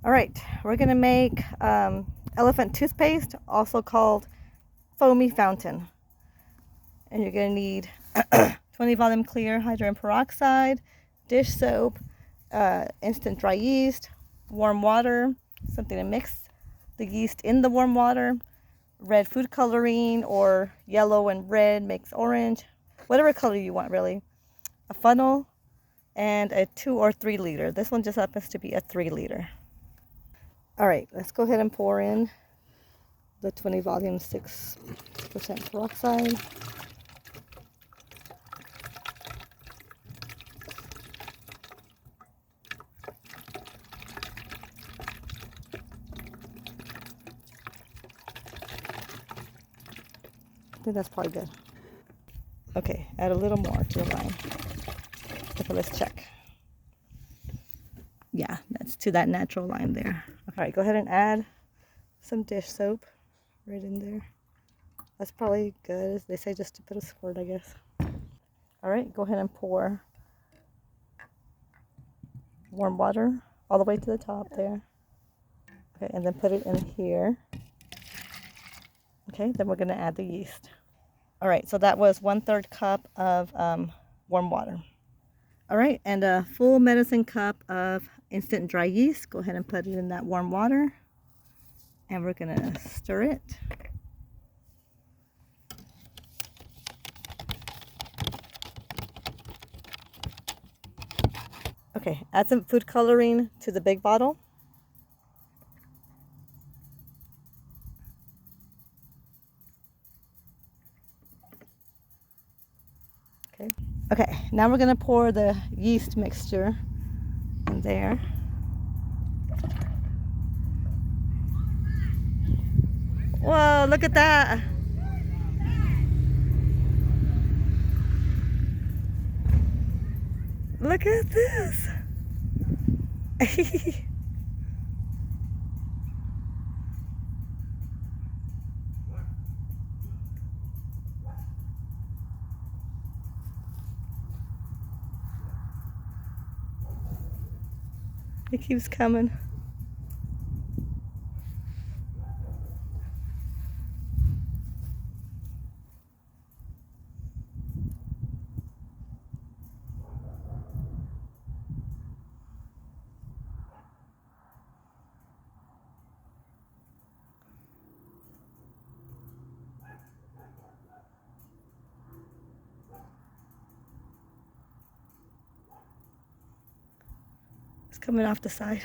All right, we're gonna make elephant toothpaste, also called Foamy Fountain. And you're gonna need 20 volume clear hydrogen peroxide, dish soap, instant dry yeast, warm water, something to mix the yeast in the warm water, red food coloring, or yellow and red makes orange, whatever color you want really, a funnel, and a 2 or 3 liter. This one just happens to be a 3 liter. All right, let's go ahead and pour in the 20 volume 6% peroxide. I think that's probably good. Okay, add a little more to the line. Okay, let's check. Yeah, that's to that natural line there. All right, go ahead and add some dish soap right in there. That's probably good. They say just to put a squirt, I guess. All right, go ahead and pour warm water all the way to the top there. Okay, and then put it in here. Okay, then we're gonna add the yeast. All right, so that was 1/3 cup of warm water. All right, and a full medicine cup of instant dry yeast. Go ahead and put it in that warm water. And we're gonna stir it. Okay, add some food coloring to the big bottle. Okay, now we're gonna pour the yeast mixture in there. Whoa, look at that. Look at this. It keeps coming. It's coming off the side.